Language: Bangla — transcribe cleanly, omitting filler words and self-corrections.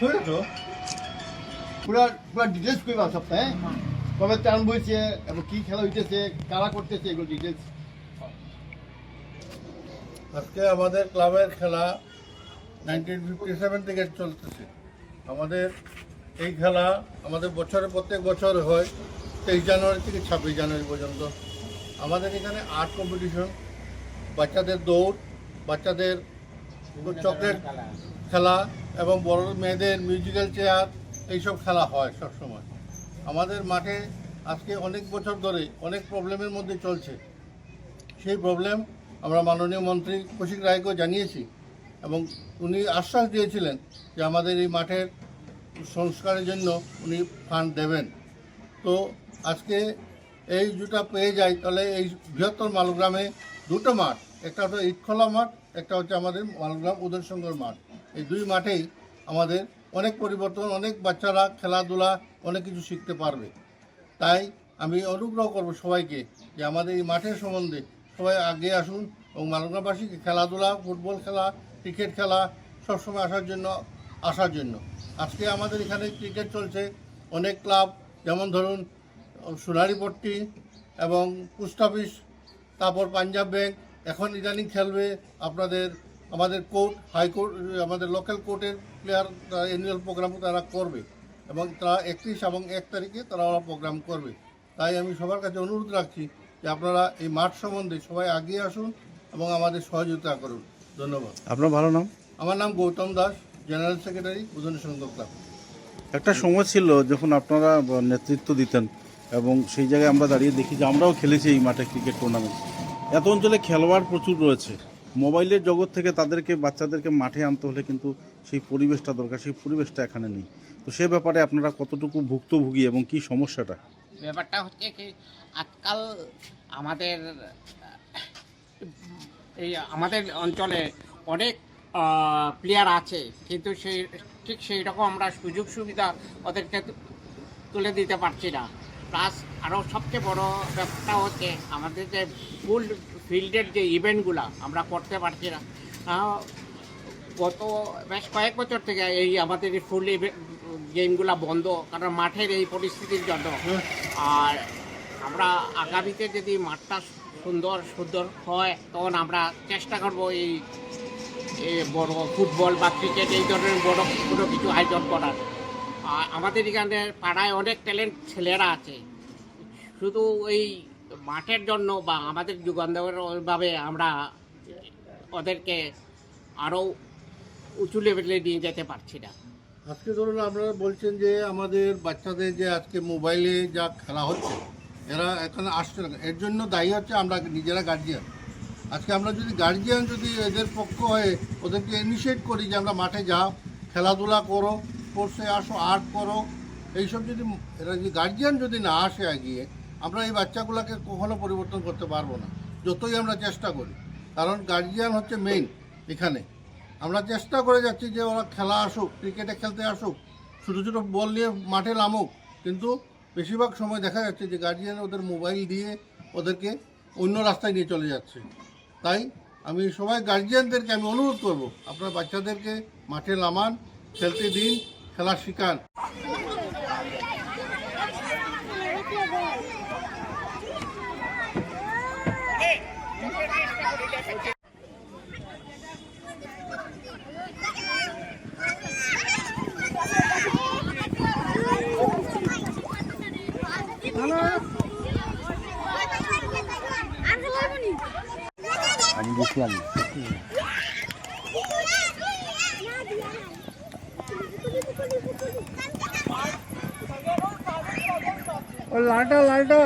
그렇죠. পুরা ডিটেলস কইবা সপ্তাহে কবে টার্ন বইছে এবং কি খেলা হইতেছে কারা করতেছে এগুলো ডিটেলস। আজকে আমাদের ক্লাবের খেলা 1957 থেকে চলতেছে। আমাদের এই খেলা আমাদের প্রত্যেক বছর হয় 23 জানুয়ারি থেকে 26 জানুয়ারি পর্যন্ত। আমাদের এখানে আর্ট কম্পিটিশন, বাচ্চাদের দৌড়, বাচ্চাদের চকলেট খেলা এবং বড় মেয়েদের মিউজিক্যাল চেয়ার এইসব খেলা হয় সবসময়। আমাদের মাঠে আজকে অনেক বছর ধরে অনেক প্রবলেমের মধ্যে চলছে। সেই প্রবলেম আমরা মাননীয় মন্ত্রী কৌশিক রায়কেও জানিয়েছি এবং উনি আশ্বাস দিয়েছিলেন যে আমাদের এই মাঠের সংস্কারের জন্য উনি ফান্ড দেবেন। তো আজকে এই দুটা পেয়ে যাই তাহলে এই বৃহত্তর মালগ্রামে দুটো মাঠ, একটা হচ্ছে ইটখোলা মাঠ, একটা হচ্ছে আমাদের মালগ্রাম উদয়শঙ্কর মাঠ। এই দুই মাঠেই আমাদের অনেক পরিবর্তন, অনেক বাচ্চারা খেলাধুলা অনেক কিছু শিখতে পারবে। তাই আমি অনুগ্রহ করব সবাইকে যে আমাদের এই মাঠের সম্বন্ধে সবাই আগে আসুন এবং মালগ্রামবাসীকে খেলাধুলা, ফুটবল খেলা, ক্রিকেট খেলা সবসময় আসার জন্য। আজকে আমাদের এখানে ক্রিকেট চলছে, অনেক ক্লাব যেমন ধরুন সোনারীপট্টি এবং পোস্ট অফিস, তারপর পাঞ্জাব ব্যাংক, এখন ইদানিং খেলবে আমাদের কোর্ট, হাইকোর্ট, আমাদের লোকাল কোর্টের প্লেয়ার অ্যানুয়াল প্রোগ্রাম তারা করবে এবং তারা 31 এবং 1 তারিখে তারা প্রোগ্রাম করবে। তাই আমি সবার কাছে অনুরোধ রাখছি যে আপনারা এই মাঠ সম্বন্ধে সবাই এগিয়ে আসুন এবং আমাদের সহযোগিতা করুন। ধন্যবাদ। আপনার ভালো নাম? আমার নাম Gautam Das, general secretary Uday Shankar club. একটা সময় ছিল যখন আপনারা নেতৃত্ব দিতেন এবং সেই জায়গায় আমরা দাঁড়িয়ে দেখি যে আমরাও খেলেছি এই মাঠে ক্রিকেট টুর্নামেন্ট। এত অঞ্চলে খেলোয়াড় প্রচুর রয়েছে, মোবাইলের জগৎ থেকে বাচ্চাদেরকে মাঠে আনতে হলে কিন্তু সেই পরিবেশটা দরকার, সেই পরিবেশটা এখানে নেই। তো সে ব্যাপারে আপনারা কতটুকু ভুক্তভোগী এবং কি সমস্যাটা? ব্যাপারটা হচ্ছে কি, আজকাল আমাদের অঞ্চলে অনেক প্লেয়ার আছে, কিন্তু সেই রকম আমরা সুযোগ সুবিধা ওদেরকে তুলে দিতে পারছি না। প্লাস আরও সবচেয়ে বড় ব্যাপারটা হচ্ছে আমাদের যে ফুল ফিল্ডের যে ইভেন্টগুলো আমরা করতে পারছি না। গত বেশ কয়েক বছর থেকে আমাদের এই ফুল গেমগুলো বন্ধ, কারণ মাঠের এই পরিস্থিতির জন্য। আর আমরা আগামীতে যদি মাঠটা সুন্দর হয় তখন আমরা চেষ্টা করব এই বড় ফুটবল বা ক্রিকেট এই ধরনের বড় কোনো কিছু আয়োজন করার। আমাদের এখানে পাড়ায় অনেক ট্যালেন্ট ছেলেরা আছে, শুধু ওই মাঠের জন্য বা আমাদের যোগান দেওয়ারভাবে আমরা ওদেরকে আরও উঁচু লেভেলে নিয়ে যেতে পারছি না। আজকে ধরুন আপনারা বলছেন যে আমাদের বাচ্চাদের যে আজকে মোবাইলে যা খেলা হচ্ছে এরা এখানে আসছে না, এর জন্য দায়ী হচ্ছে আমরা নিজেরা গার্জিয়ান। আজকে আমরা যদি গার্জিয়ান যদি এদের পক্ষ হয়ে ওদেরকে ইনিশিয়েট করি যে আমরা মাঠে যাও, খেলাধুলা করো, স্পোর্টসে আসো, আর্ট করো, এইসব যদি এরা যদি গার্জিয়ান যদি না আসে এগিয়ে, আমরা এই বাচ্চাগুলোকে কখনো পরিবর্তন করতে পারবো না, যতই আমরা চেষ্টা করি। কারণ গার্জিয়ান হচ্ছে মেইন এখানে। আমরা চেষ্টা করে যাচ্ছি যে ওরা খেলা আসুক, ক্রিকেটে খেলতে আসুক, ছোটো ছোটো বল নিয়ে মাঠে নামুক, কিন্তু বেশিরভাগ সময় দেখা যাচ্ছে যে গার্জিয়ান ওদের মোবাইল দিয়ে ওদেরকে অন্য রাস্তায় নিয়ে চলে যাচ্ছে। তাই আমি সবাই গার্জিয়ানদেরকে আমি অনুরোধ করব, আপনার বাচ্চাদেরকে মাঠে নামান, খেলতে দিন, খেলা শেখান। আমি বুঝলাম না। লালটা